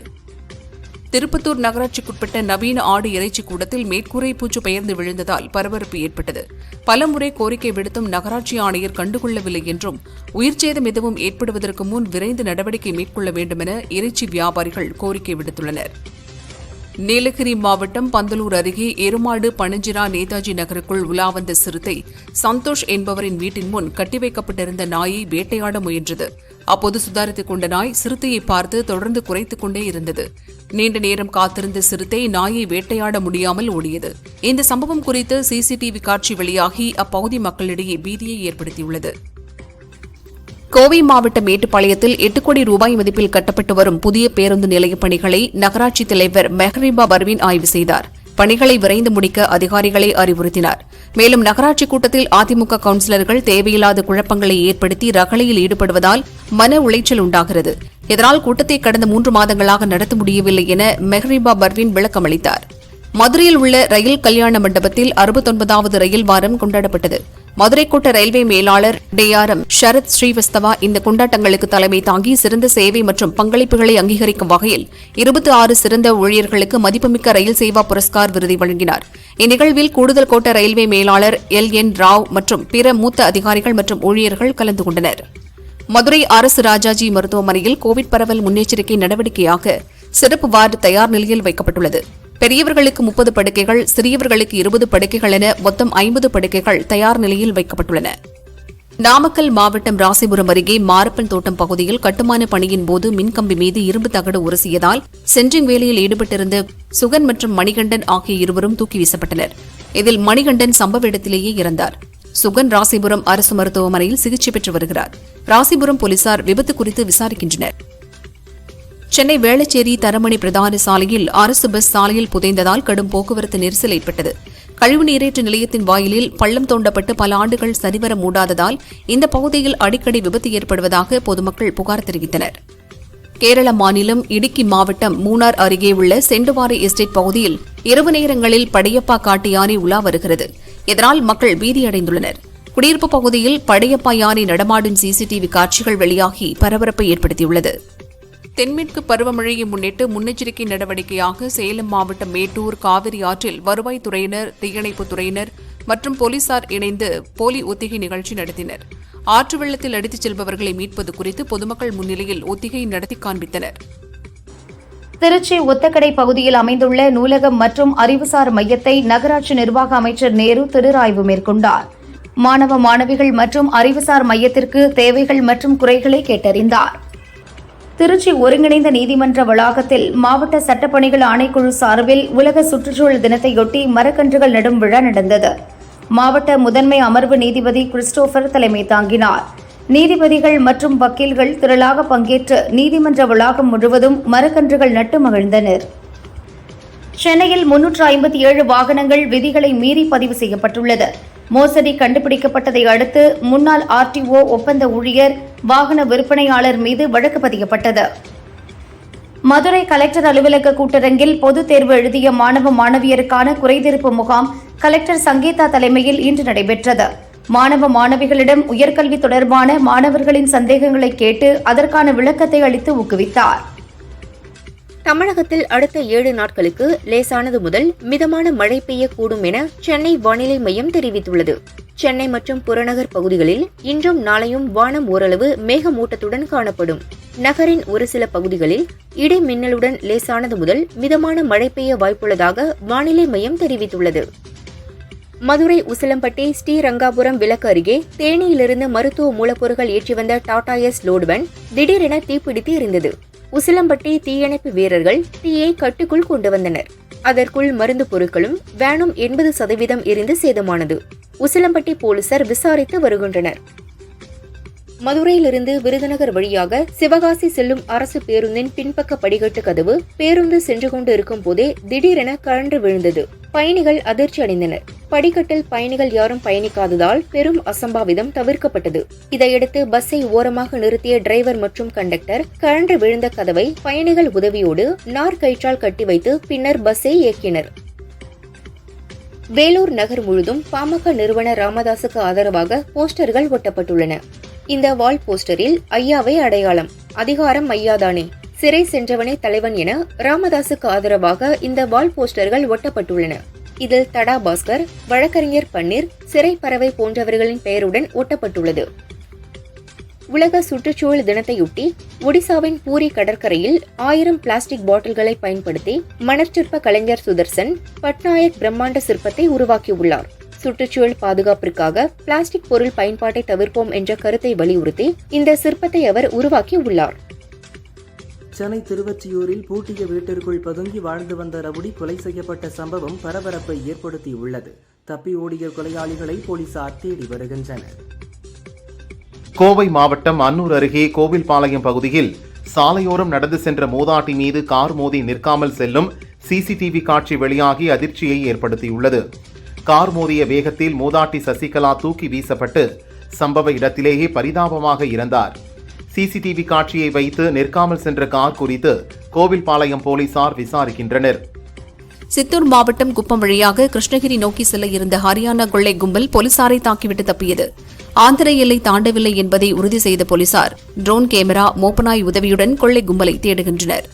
திருப்பத்தூர் நகராட்சிக்குட்பட்ட நவீன ஆடு இறைச்சி கூடத்தில் மேற்கூரை பூச்சு பெயர்ந்து விழுந்ததால் பரபரப்பு ஏற்பட்டது. பலமுறை கோரிக்கை விடுத்தும் நகராட்சி ஆணையர் கண்டுகொள்ளவில்லை என்றும் உயிர்ச்சேதம் எதுவும் ஏற்படுவதற்கு முன் விரைந்து நடவடிக்கை மேற்கொள்ள வேண்டுமென இறைச்சி வியாபாரிகள் கோரிக்கை விடுத்துள்ளனர். நீலகிரி மாவட்டம் பந்தலூர் அருகே எருமாடு பனஞ்சிரா நேதாஜி நகருக்குள் உலா வந்த சிறுத்தை சந்தோஷ் என்பவரின் வீட்டின் முன் கட்டி வைக்கப்பட்டிருந்த நாயை வேட்டையாட முயன்றது. அப்போது சுதாரித்துக் கொண்ட நாய் சிறுத்தையை பார்த்து தொடர்ந்து குறைத்துக் கொண்டே இருந்தது. நீண்ட நேரம் காத்திருந்த சிறுத்தை நாயை வேட்டையாட முடியாமல் ஓடியது. இந்த சம்பவம் குறித்து சிசிடிவி காட்சி வெளியாகி அப்பகுதி மக்களிடையே பீதியை ஏற்படுத்தியுள்ளது. கோவை மாவட்டம் மேட்டுப்பாளையத்தில் 8 கோடி ரூபாய் மதிப்பில் கட்டப்பட்டு வரும் புதிய பேருந்து நிலையப் பணிகளை நகராட்சி தலைவர் மெஹ்ரிபா பர்வீன் ஆய்வு செய்தார். பணிகளை விரைந்து முடிக்க அதிகாரிகளை அறிவுறுத்தினார். மேலும் நகராட்சி கூட்டத்தில் அதிமுக கவுன்சிலர்கள் தேவையில்லாத குழப்பங்களை ஏற்படுத்தி ரகளையில் ஈடுபடுவதால் மன உளைச்சல் உண்டாகிறது. இதனால் கூட்டத்தை கடந்த 3 மாதங்களாக நடத்த முடியவில்லை என மெஹ்ரிபா பர்வீன் விளக்கமளித்தார். மதுரையில் உள்ள ரயில் கல்யாண மண்டபத்தில் 69வது ரயில் வாரம் கொண்டாடப்பட்டது. மதுரை கோட்ட ரயில்வே மேலாளர் DRM ஷரத் ஸ்ரீவஸ்தவா இந்த கொண்டாட்டங்களுக்கு தலைமை தாங்கி சிறந்த சேவை மற்றும் பங்களிப்புகளை அங்கீகரிக்கும் வகையில் 26 சிறந்த ஊழியர்களுக்கு மதிப்புமிக்க ரயில் சேவா புரஸ்கார் விருதை வழங்கினார். இந்நிகழ்வில் கூடுதல் கோட்ட ரயில்வே மேலாளர் LN ராவ் மற்றும் பிற மூத்த அதிகாரிகள் மற்றும் ஊழியர்கள் கலந்து கொண்டனர். மதுரை அரசு ராஜாஜி மருத்துவமனையில் கோவிட் பரவல் முன்னெச்சரிக்கை நடவடிக்கையாக சிறப்பு வார்டு தயார் நிலையில் வைக்கப்பட்டுள்ளது. பெரியவர்களுக்கு 30 படுக்கைகள், சிறியவர்களுக்கு 20 படுக்கைகள் என மொத்தம் 50 படுக்கைகள் தயார் நிலையில் வைக்கப்பட்டுள்ளன. நாமக்கல் மாவட்டம் ராசிபுரம் அருகே மாரப்பன் தோட்டம் பகுதியில் கட்டுமான பணியின் போது மின்கம்பி மீது இரும்பு தகடு உரசியதால் சென்ட்ரிங் வேலையில் ஈடுபட்டிருந்த சுகன் மற்றும் மணிகண்டன் ஆகிய இருவரும் தூக்கி வீசப்பட்டனர். இதில் மணிகண்டன் சம்பவ இடத்திலேயே இறந்தார். சுகன் ராசிபுரம் அரசு மருத்துவமனையில் சிகிச்சை பெற்று வருகிறார். ராசிபுரம் போலீசார் விபத்து குறித்து விசாரிக்கின்றனர். சென்னை வேளச்சேரி தரமணி பிரதான சாலையில் அரசு பஸ் சாலையில் புதைந்ததால் கடும் போக்குவரத்து நெரிசல் ஏற்பட்டது. கழிவு நீரேற்று நிலையத்தின் வாயிலில் பள்ளம் தோண்டப்பட்டு பல ஆண்டுகள் சரிவர மூடாததால் இந்த பகுதியில் அடிக்கடி விபத்து ஏற்படுவதாக பொதுமக்கள் புகார் தெரிவித்தனர். கேரள மாநிலம் இடுக்கி மாவட்டம் மூணார் அருகே உள்ள செண்டுவாரை எஸ்டேட் பகுதியில் இரவு நேரங்களில் படையப்பா காட்டு யானை உலா வருகிறது. இதனால் மக்கள் பீதியடைந்துள்ளனர். குடியிருப்பு பகுதியில் படையப்பா யானை நடமாடும் சிசிடிவி காட்சிகள் வெளியாகி பரபரப்பை ஏற்படுத்தியுள்ளது. தென்மேற்கு பருவமழையை முன்னிட்டு முன்னெச்சரிக்கை நடவடிக்கையாக சேலம் மாவட்டம் மேட்டூர் காவிரி ஆற்றில் வருவாய்த்துறையினர், தீயணைப்புத் துறையினர் மற்றும் போலீசார் இணைந்து போலி ஒத்திகை நிகழ்ச்சி நடத்தினர். ஆற்று வெள்ளத்தில் அடித்துச் செல்பவர்களை மீட்பது குறித்து பொதுமக்கள் முன்னிலையில் ஒத்திகை நடத்தி காண்பித்தனர். திருச்சி ஒத்தக்கடை பகுதியில் அமைந்துள்ள நூலகம் மற்றும் அறிவுசார் மையத்தை நகராட்சி நிர்வாக அமைச்சர் நேரு திடீராய்வு மேற்கொண்டார். மாணவ மாணவிகள் மற்றும் அறிவுசார் மையத்திற்கு தேவைகள் மற்றும் குறைகளை கேட்டறிந்தார். திருச்சி ஒருங்கிணைந்த நீதிமன்ற வளாகத்தில் மாவட்ட சட்டப்பணிகள் ஆணைக்குழு சார்பில் உலக சுற்றுச்சூழல் தினத்தையொட்டி மரக்கன்றுகள் நடும் விழா நடந்தது. மாவட்ட முதன்மை அமர்வு நீதிபதி கிறிஸ்டோபர் தலைமை தாங்கினார். நீதிபதிகள் மற்றும் வக்கீல்கள் திரளாக பங்கேற்று நீதிமன்ற வளாகம் முழுவதும் மரக்கன்றுகள் நட்டு மகிழ்ந்தனர். சென்னையில் 357 வாகனங்கள் விதிகளை மீறி பதிவு செய்யப்பட்டுள்ளது. மோசடி கண்டுபிடிக்கப்பட்டதை அடுத்து முன்னாள் RTO ஒப்பந்த ஊழியர், வாகன விற்பனையாளர் மீது வழக்கு பதியப்பட்டது. மதுரை கலெக்டர் அலுவலக கூட்டரங்கில் பொதுத் தேர்வு எழுதிய மாணவ மாணவியருக்கான குறைதீர்ப்பு முகாம் கலெக்டர் சங்கீதா தலைமையில் இன்று நடைபெற்றது. மாணவ மாணவிகளிடம் உயர்கல்வி தொடர்பான மாணவர்களின் சந்தேகங்களை கேட்டு அதற்கான விளக்கத்தை அளித்து ஊக்குவித்தார். தமிழகத்தில் அடுத்த 7 நாட்களுக்கு லேசானது முதல் மிதமான மழை பெய்யக்கூடும் என சென்னை வானிலை மையம் தெரிவித்துள்ளது. சென்னை மற்றும் புறநகர் பகுதிகளில் இன்றும் நாளையும் வானம் ஓரளவு மேகமூட்டத்துடன் காணப்படும். நகரின் ஒரு சில பகுதிகளில் இடி மின்னலுடன் லேசானது முதல் மிதமான மழை பெய்ய வாய்ப்புள்ளதாக வானிலை மையம் தெரிவித்துள்ளது. மதுரை உசிலம்பட்டி ஸ்ரீரங்காபுரம் விலக்கு அருகே தேனியிலிருந்து மருத்துவ மூலப்பொருட்கள் ஏற்றி வந்த டாடா எஸ் லோடு வேன் திடீரென தீப்பிடித்து எரிந்தது. உசிலம்பட்டி தீயணைப்பு வீரர்கள் தீயை கட்டுக்குள் கொண்டு வந்தனர். அதற்குள் மருந்து பொருட்களும் வேனும் 80% எரிந்து சேதமானது. உசிலம்பட்டி போலீசார் விசாரித்து வருகின்றனர். மதுரையிலிருந்து விருதுநகர் வழியாக சிவகாசி செல்லும் அரசு பேருந்தின் பின்பக்க படிக்கட்டு கதவு பேருந்து சென்று கொண்டு இருக்கும் போதே திடீரென கழன்று விழுந்தது. பயணிகள் அதிர்ச்சி அடைந்தனர். படிக்கட்டில் பயணிகள் யாரும் பயணிக்காததால் பெரும் அசம்பாவிதம் தவிர்க்கப்பட்டது. இதையடுத்து பஸ்ஸை ஓரமாக நிறுத்திய டிரைவர் மற்றும் கண்டக்டர் கழன்று விழுந்த கதவை பயணிகள் உதவியோடு நார்கயிற்றால் கட்டி வைத்து பின்னர் பஸ்ஸை இயக்கினர். வேலூர் நகர் முழுதும் பாமக நிறுவனர் ராமதாசுக்கு ஆதரவாக போஸ்டர்கள் ஒட்டப்பட்டுள்ளன. இந்த வால் போஸ்டரில் ஐயாவே அடையாளம், அதிகாரம் ஐயாதானே, சிறை சென்றவனே தலைவன் என ராமதாசுக்கு ஆதரவாக இந்த வால் போஸ்டர்கள் ஒட்டப்பட்டுள்ளன. இதில் தடா பாஸ்கர், வழக்கறிஞர் பன்னீர், சிறை பறவை போன்றவர்களின் பெயருடன் ஒட்டப்பட்டுள்ளது. உலக சுற்றுச்சூழல் தினத்தையொட்டி ஒடிசாவின் பூரி கடற்கரையில் 1000 பிளாஸ்டிக் பாட்டில்களை பயன்படுத்தி மணற்சிற்ப கலைஞர் சுதர்சன் பட்நாயக் பிரம்மாண்ட சிற்பத்தை உருவாக்கியுள்ளார். சுற்றுச்சூழல் பாதுகாப்பிற்காக பிளாஸ்டிக் பொருள் பயன்பாட்டை தவிர்ப்போம் என்ற கருத்தை வலியுறுத்தி இந்த சிற்பத்தை அவர் உருவாக்கியுள்ளார். சென்னை திருவொற்றியூரில் பூட்டிய வீட்டிற்குள் பதுங்கி வாழ்ந்து வந்த ரவுடி கொலை செய்யப்பட்ட சம்பவம் பரபரப்பை ஏற்படுத்தியுள்ளது. தப்பி ஓடிய கொலையாளிகளை போலீசார் தேடி வருகின்றனர். கோவை மாவட்டம் அன்னூர் அருகே கோவில்பாளையம் பகுதியில் சாலையோரம் நடந்து சென்ற மூதாட்டி மீது கார் மோதி நிற்காமல் செல்லும் சிசிடிவி காட்சி வெளியாகி அதிர்ச்சியை ஏற்படுத்தியுள்ளது. கார் மோதிய வேகத்தில் மூதாட்டி சசிகலா தூக்கி வீசப்பட்டு சம்பவ இடத்திலேயே பரிதாபமாக இறந்தார். சிசிடிவி காட்சியை வைத்து நிற்காமல் சென்ற கார் குறித்து கோவில்பாளையம் போலீசார் விசாரிக்கின்றனர். சித்தூர் மாவட்டம் குப்பம் வழியாக கிருஷ்ணகிரி நோக்கி செல்ல இருந்த ஹரியானா கொள்ளை கும்பல் போலீசாரை தாக்கிவிட்டு தப்பியது. ஆந்திர எல்லை தாண்டவில்லை என்பதை உறுதி செய்த போலீசார் ட்ரோன் கேமரா, மோப்பனாய் உதவியுடன் கொள்ளை கும்பலை தேடுகின்றனர்.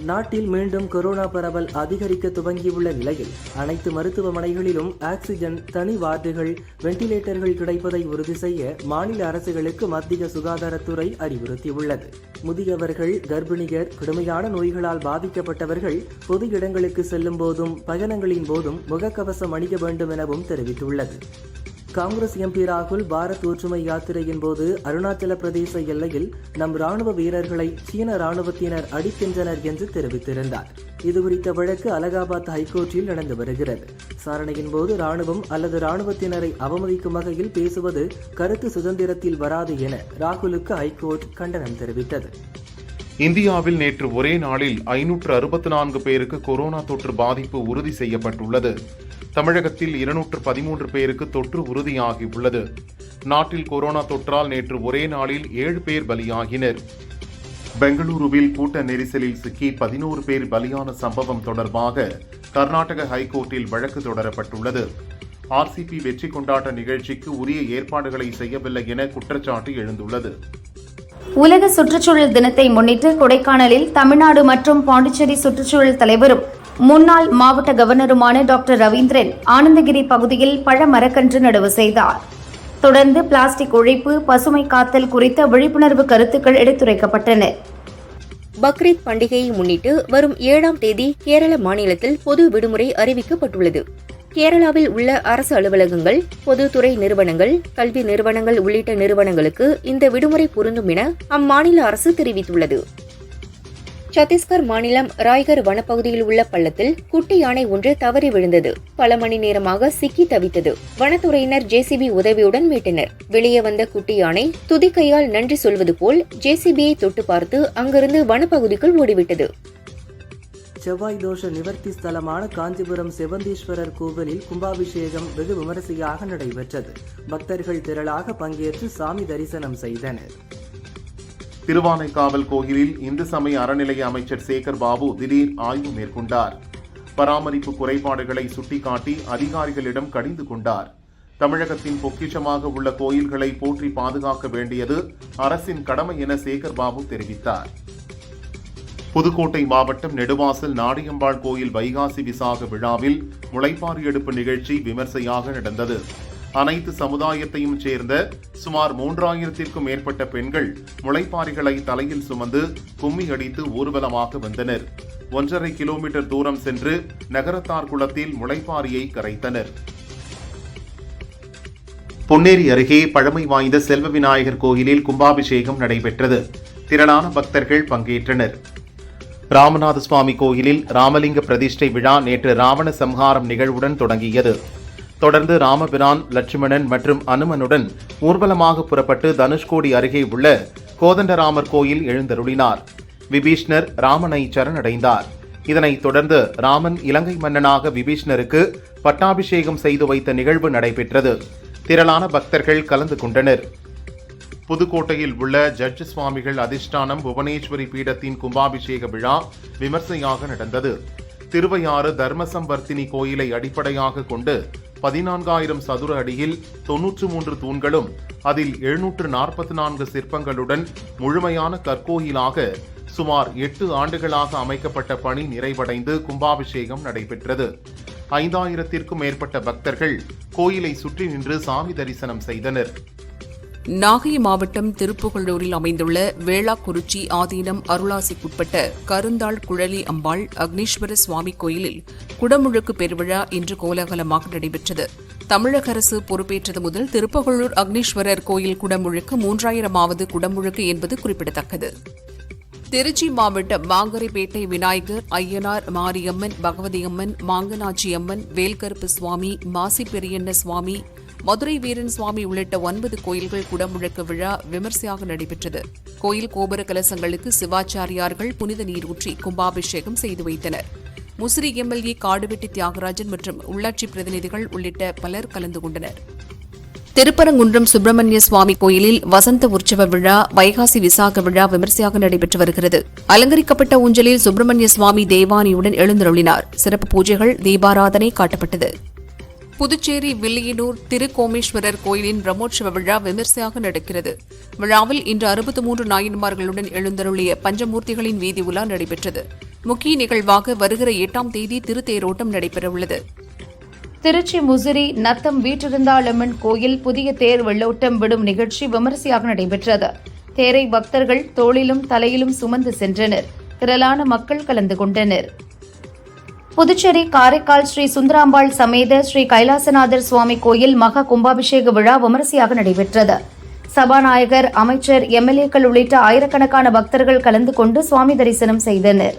நாட்டில் மீண்டும் கொரோனா பரவல் அதிகரிக்க துவங்கியுள்ள நிலையில் அனைத்து மருத்துவமனைகளிலும் ஆக்சிஜன், தனி வார்டுகள், வெண்டிலேட்டர்கள் கிடைப்பதை உறுதி செய்ய மாநில அரசுகளுக்கு மத்திய சுகாதாரத்துறை அறிவுறுத்தியுள்ளது. முதியவர்கள், கர்ப்பிணியர், கடுமையான நோய்களால் பாதிக்கப்பட்டவர்கள் பொது இடங்களுக்கு செல்லும் போதும் பயணங்களின் போதும் முகக்கவசம் அணிய வேண்டும் எனவும் தெரிவித்துள்ளது. காங்கிரஸ் எம்பி ராகுல் பாரத் ஒற்றுமை யாத்திரையின் போது அருணாச்சல பிரதேச எல்லையில் நம் ராணுவ வீரர்களை சீன ராணுவத்தினர் அடிக்கின்றனர் என்று தெரிவித்திருந்தார். இதுகுறித்த வழக்கு அலகாபாத் ஹைகோர்ட்டில் நடந்து வருகிறது. விசாரணையின் போது ராணுவம் அல்லது ராணுவத்தினரை அவமதிக்கும் வகையில் பேசுவது கருத்து சுதந்திரத்தில் வராது என ராகுலுக்கு ஹைகோர்ட் கண்டனம் தெரிவித்தது. இந்தியாவில் நேற்று ஒரே நாளில் 564 பேருக்கு கொரோனா தொற்று பாதிப்பு உறுதி செய்யப்பட்டுள்ளது. தமிழகத்தில் 213 பேருக்கு தொற்று உறுதியாகியுள்ளது. நாட்டில் கொரோனா தொற்றால் நேற்று ஒரே நாளில் 7 பேர் பலியாகினர். பெங்களூருவில் கூட்ட நெரிசலில் சிக்கி 11 பேர் பலியான சம்பவம் தொடர்பாக கர்நாடக ஹைகோர்ட்டில் வழக்கு தொடரப்பட்டுள்ளது. ஆர்சிபி வெற்றி கொண்டாட்ட நிகழ்ச்சிக்கு உரிய ஏற்பாடுகளை செய்யவில்லை என குற்றச்சாட்டு எழுந்துள்ளது. உலக சுற்றுச்சூழல் தினத்தை முன்னிட்டு கொடைக்கானலில் தமிழ்நாடு மற்றும் பாண்டிச்சேரி சுற்றுச்சூழல் தலைவரும் முன்னாள் மாவட்ட கவர்னருமான டாக்டர் ரவீந்திரன் ஆனந்தகிரி பகுதியில் பழ மரக்கன்று நடவு செய்தார். தொடர்ந்து பிளாஸ்டிக் ஒழிப்பு, பசுமை காத்தல் குறித்த விழிப்புணர்வு கருத்துக்கள் எடுத்துரைக்கப்பட்டன. பக்ரீத் பண்டிகையை முன்னிட்டு வரும் 7ஆம் தேதி கேரள மாநிலத்தில் பொது விடுமுறை அறிவிக்கப்பட்டுள்ளது. கேரளாவில் உள்ள அரசு அலுவலகங்கள், பொதுத்துறை நிறுவனங்கள், கல்வி நிறுவனங்கள் உள்ளிட்ட நிறுவனங்களுக்கு இந்த விடுமுறை பொருந்தும் என அம்மாநில அரசு தெரிவித்துள்ளது. சத்தீஸ்கர் மாநிலம் ராய்கர் வனப்பகுதியில் உள்ள பள்ளத்தில் குட்டி யானை ஒன்று தவறி விழுந்தது. பல மணி நேரமாக சிக்கி தவித்தது. வனத்துறையினர் ஜேசிபி உதவியுடன் மீட்டனர். வெளியே வந்த குட்டி யானை துதிக்கையால் நன்றி சொல்வது போல் ஜேசிபியை தொட்டு பார்த்து அங்கிருந்து வனப்பகுதிக்குள் ஓடிவிட்டது. செவ்வாய் தோஷ நிவர்த்தி ஸ்தலமான காஞ்சிபுரம் செவந்தீஸ்வரர் கோவிலில் கும்பாபிஷேகம் வெகு விமரிசையாக நடைபெற்றது. பக்தர்கள் திரளாக பங்கேற்று சாமி தரிசனம் செய்தனர். திருவானைக்காவல் கோயிலில் இந்து சமய அறநிலைய அமைச்சர் சேகர் பாபு திடீர் ஆய்வு மேற்கொண்டார். பராமரிப்பு குறைபாடுகளை சுட்டிக்காட்டி அதிகாரிகளிடம் கடிந்து கொண்டார். தமிழகத்தின் பொக்கிஷமாக உள்ள கோயில்களை போற்றி பாதுகாக்க வேண்டியது அரசின் கடமை என சேகர் பாபு தெரிவித்தார். புதுக்கோட்டை மாவட்டம் நெடுவாசல் நாடியம்பாள் கோயில் வைகாசி விசாக விழாவில் முளைப்பாரி எடுப்பு நிகழ்ச்சி விமர்சையாக நடந்தது. அனைத்து சமுதாயத்தையும் சேர்ந்த சுமார் 3000த்திற்கும் மேற்பட்ட பெண்கள் முளைப்பாரிகளை தலையில் சுமந்து கும்மி அடித்து ஊர்வலமாக வந்தனர். 1.5 கிலோமீட்டர் தூரம் சென்று நகரத்தார் குளத்தில் முளைப்பாரியை கரைத்தனர். பொன்னேரி அருகே பழமை வாய்ந்த செல்வ விநாயகர் கோயிலில் கும்பாபிஷேகம் நடைபெற்றது. திரளான பக்தர்கள் பங்கேற்றனர். ராமநாத சுவாமி கோயிலில் ராமலிங்க பிரதிஷ்டை விழா நேற்று ராவண சம்ஹாரம் நிகழ்வுடன் தொடங்கியது. தொடர்ந்து ராமபிரான், லட்சுமணன் மற்றும் அனுமனுடன் ஊர்வலமாக புறப்பட்டு தனுஷ்கோடி அருகே உள்ள கோதண்டராமர் கோயில் எழுந்தருளினார். விபீஷ்ணர் ராமனை சரணடைந்தார். இதனைத் தொடர்ந்து ராமன் இலங்கை மன்னனாக விபீஷ்ணருக்கு பட்டாபிஷேகம் செய்து வைத்த நிகழ்வு நடைபெற்றது. திரளான பக்தர்கள் கலந்து கொண்டனர். புதுக்கோட்டையில் உள்ள ஜட்ஜ் சுவாமிகள் அதிஷ்டானம் புவனேஸ்வரி பீடத்தின் கும்பாபிஷேக விழா விமர்சையாக நடந்தது. திருவையாறு தர்மசம்வர்த்தினி கோயிலை அடிப்படையாக கொண்டு 14,000 சதுர அடியில் 93 தூண்களும் அதில் 744 சிற்பங்களுடன் முழுமையான கற்கோயிலாக சுமார் 8 ஆண்டுகளாக அமைக்கப்பட்ட பணி நிறைவடைந்து கும்பாபிஷேகம் நடைபெற்றது. 5,000த்திற்கும் மேற்பட்ட பக்தர்கள் கோயிலை சுற்றி நின்று சாமி தரிசனம் செய்தனர். நாகை மாவட்டம் திருப்புகழூரில் அமைந்துள்ள வேளாக்குறிச்சி ஆதீனம் அருளாசிக்குட்பட்ட கருந்தாள் குழலி அம்பாள் அக்னீஸ்வர சுவாமி கோயிலில் குடமுழுக்கு பெருவிழா இன்று கோலாகலமாக நடைபெற்றது. தமிழக அரசு பொறுப்பேற்றது முதல் திருப்புகழூர் அக்னீஸ்வரர் கோயில் குடமுழுக்கு 3,000வது குடமுழுக்கு என்பது குறிப்பிடத்தக்கது. திருச்சி மாவட்டம் மாங்கரைப்பேட்டை விநாயகர், ஐயனார், மாரியம்மன், பகவதியம்மன், மாங்கனாட்சியம்மன், வேல்கருப்பு சுவாமி, மாசி பெரியண்ண சுவாமி, மதுரை வீரன் சுவாமி உள்ளிட்ட 9 கோயில்கள் குடமுழுக்கு விழா விமர்சையாக நடைபெற்றது. கோயில் கோபுர கலசங்களுக்கு சிவாச்சாரியார்கள் புனித நீரூற்றி கும்பாபிஷேகம் செய்து வைத்தனர். முசிறி எம்எல்ஏ காடுவெட்டி தியாகராஜன் மற்றும் உள்ளாட்சி பிரதிநிதிகள் உள்ளிட்ட பலர் கலந்து கொண்டனர். திருப்பரங்குன்றம் சுப்பிரமணிய சுவாமி கோயிலில் வசந்த உற்சவ விழா, வைகாசி விசாக விழா விமர்சையாக நடைபெற்று வருகிறது. அலங்கரிக்கப்பட்ட ஊஞ்சலில் சுப்பிரமணிய சுவாமி தேவானியுடன் எழுந்தருளினார். சிறப்பு பூஜைகள், தீபாராதனை காட்டப்பட்டது. புதுச்சேரி வில்லியனூர் திருக்கோமேஸ்வரர் கோயிலின் பிரம்மோற்சவ விழா விமர்சையாக நடக்கிறது. விழாவில் இன்று 63 நாயன்மார்களுடன் எழுந்தருளிய பஞ்சமூர்த்திகளின் வீதி உலா நடைபெற்றது. முக்கிய நிகழ்வாக வருகிற 8ஆம் தேதி திருத்தேரோட்டம் நடைபெறவுள்ளது. திருச்சி முசிறி நத்தம் வீற்றிருந்தாளம்மன் கோயில் புதிய தேர் வெள்ளோட்டம் விடும் நிகழ்ச்சி விமரிசையாக நடைபெற்றது. தேரை பக்தர்கள் தோளிலும் தலையிலும் சுமந்து சென்றனர். திரளான மக்கள் கலந்து கொண்டனர். புதுச்சேரி காரைக்கால் ஸ்ரீ சுந்தராம்பாள் சமேத ஸ்ரீ கைலாசநாதர் சுவாமி கோயில் மகா கும்பாபிஷேக விழா விமரிசையாக நடைபெற்றது. சபாநாயகர், அமைச்சர், எம்எல்ஏக்கள் உள்ளிட்ட ஆயிரக்கணக்கான பக்தர்கள் கலந்து கொண்டு சுவாமி தரிசனம் செய்தனர்.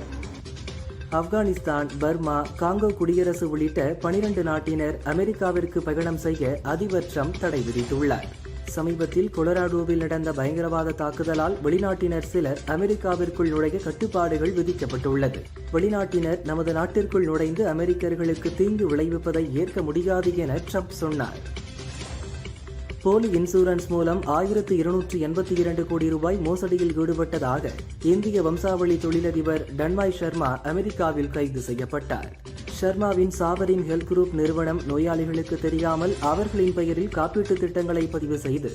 ஆப்கானிஸ்தான், பர்மா, காங்கோ குடியரசு உள்ளிட்ட 12 நாட்டினர் அமெரிக்காவிற்கு பயணம் செய்ய அதிபர் ட்ரம்ப் தடை விதித்துள்ளார். சமீபத்தில் கொலராடோவில் நடந்த பயங்கரவாத தாக்குதலால் வெளிநாட்டினர் சிலர் அமெரிக்காவிற்குள் நுழைய கட்டுப்பாடுகள் விதிக்கப்பட்டுள்ளது. வெளிநாட்டினர் நமது நாட்டிற்குள் நுழைந்து அமெரிக்கர்களுக்கு தீங்கு விளைவிப்பதை ஏற்க முடியாது என ட்ரம்ப் சொன்னார். போலி இன்சூரன்ஸ் மூலம் 1282 கோடி ரூபாய் மோசடியில் ஈடுபட்டதாக இந்திய வம்சாவளி தொழிலதிபர் டன்வாய் சர்மா அமெரிக்காவில் கைது செய்யப்பட்டார். ஷர்மாவின் சாவரின் ஹெல்த் குரூப் நிறுவனம் நோயாளிகளுக்கு தெரியாமல் அவர்களின் பெயரில் காப்பீட்டு திட்டங்களை பதிவு செய்து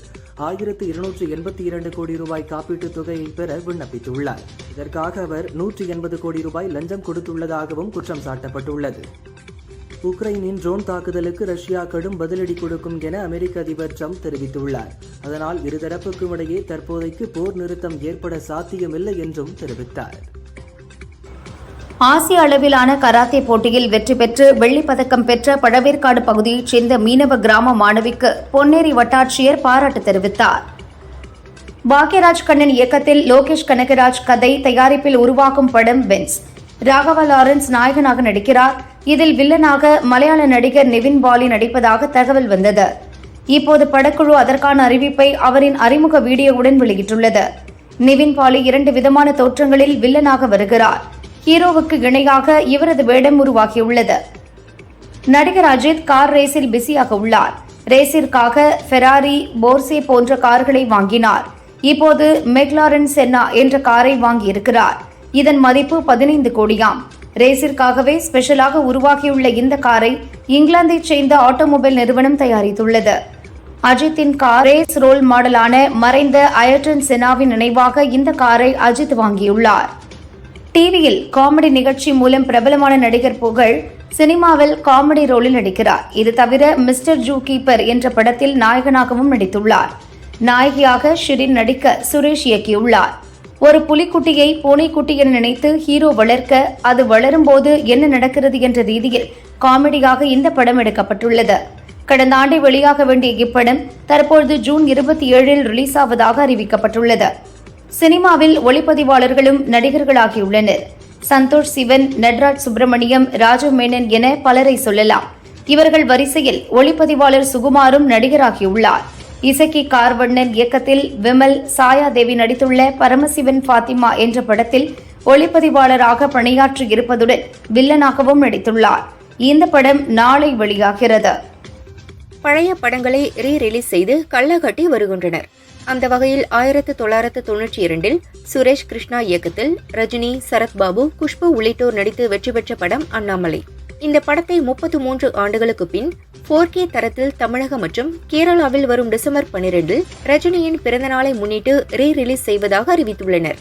1282 கோடி ரூபாய் காப்பீட்டுத் தொகையை பெற விண்ணப்பித்துள்ளார். இதற்காக அவர் 180 கோடி ரூபாய் லஞ்சம் கொடுத்துள்ளதாகவும் குற்றம் சாட்டப்பட்டுள்ளது. உக்ரைனின் ட்ரோன் தாக்குதலுக்கு ரஷ்யா கடும் பதிலடி கொடுக்கும் என அமெரிக்க அதிபர் ட்ரம்ப் தெரிவித்துள்ளார். அதனால் இருதரப்புக்கும் இடையே தற்போதைக்கு போர் நிறுத்தம் ஏற்பட சாத்தியமில்லை என்றும் தெரிவித்தார். ஆசிய அளவிலான கராத்தே போட்டியில் வெற்றி பெற்று வெள்ளிப்பதக்கம் பெற்ற பழவேற்காடு பகுதியைச் சேர்ந்த மீனவ கிராம மாணவிக்கு பொன்னேரி வட்டாட்சியர் பாராட்டு தெரிவித்தார். பாக்யராஜ் கண்ணன் இயக்கத்தில் லோகேஷ் கனகராஜ் கதை தயாரிப்பில் உருவாகும் படம் பென்ஸ். ராகவா லாரன்ஸ் நாயகனாக நடிக்கிறார். இதில் வில்லனாக மலையாள நடிகர் நிவின் பாலி நடிப்பதாக தகவல் வந்தது. இப்போது படக்குழு அதற்கான அறிவிப்பை அவரின் அறிமுக வீடியோவுடன் வெளியிட்டுள்ளது. நிவின் பாலி 2 விதமான தோற்றங்களில் வில்லனாக வருகிறார். ஹீரோவுக்கு இணையாக இவரது வேடம் உருவாகியுள்ளது. நடிகர் அஜித் கார் ரேஸில் பிஸியாக உள்ளார். ரேஸிற்காக ஃபெராரி, போர்சே போன்ற கார்களை வாங்கினார். இப்போது மெக்லாரன் சென்னா என்ற காரை வாங்கியிருக்கிறார். இதன் மதிப்பு 15 கோடியாம். ரேஸிற்காகவே ஸ்பெஷலாக உருவாகியுள்ள இந்த காரை இங்கிலாந்தைச் சேர்ந்த ஆட்டோமொபைல் நிறுவனம் தயாரித்துள்ளது. அஜித்தின் கார் ரேஸ் ரோல் மாடலான மறைந்த அயர்டன் செனாவின் நினைவாக இந்த காரை அஜித் வாங்கியுள்ளார். டிவியில் காமெடி நிகழ்ச்சி மூலம் பிரபலமான நடிகர் புகழ் சினிமாவில் காமெடி ரோலில் நடிக்கிறார். இது தவிர மிஸ்டர் ஜூ கீப்பர் என்ற படத்தில் நாயகனாகவும் நடித்துள்ளார். நாயகியாக ஷிரின் நடிக்க சுரேஷ் இயக்கியுள்ளார். ஒரு புலிக்குட்டியை பூனைக்குட்டி என நினைத்து ஹீரோ வளர்க்க அது வளரும்போது என்ன நடக்கிறது என்ற ரீதியில் காமெடியாக இந்த படம் எடுக்கப்பட்டுள்ளது. கடந்த ஆண்டை வெளியாக வேண்டிய இப்படம் தற்பொழுது ஜூன் 27 ரிலீஸ் ஆவதாக அறிவிக்கப்பட்டுள்ளது. சினிமாவில் ஒளிப்பதிவாளர்களும் நடிகர்களாகியுள்ளனர். சந்தோஷ் சிவன், நட்ராஜ் சுப்பிரமணியம், ராஜு மேனன் என பலரை சொல்லலாம். இவர்கள் வரிசையில் ஒளிப்பதிவாளர் சுகுமாரும் நடிகராகியுள்ளார். இசக்கி கார்வண்ணன் இயக்கத்தில் விமல், சாயாதேவி நடித்துள்ள பரமசிவன் ஃபாத்திமா என்ற படத்தில் ஒளிப்பதிவாளராக பணியாற்றி இருப்பதுடன் வில்லனாகவும் நடித்துள்ளார். இந்த படம் நாளை வெளியாகிறது. பழைய படங்களை ரீ-ரிலீஸ் செய்து கள்ளக்கட்டி வருகின்றனர். அந்த வகையில் 1992இல் சுரேஷ் கிருஷ்ணா இயக்கத்தில் ரஜினி, சரத்பாபு, குஷ்பு உள்ளிட்டோர் நடித்து வெற்றி பெற்ற படம் அண்ணாமலை. இந்த படத்தை 33 ஆண்டுகளுக்கு பின் 4K தரத்தில் தமிழகம் மற்றும் கேரளாவில் வரும் டிசம்பர் 12 ரஜினியின் பிறந்தநாளை முன்னிட்டு ரீ-ரிலீஸ் செய்வதாக அறிவித்துள்ளனர்.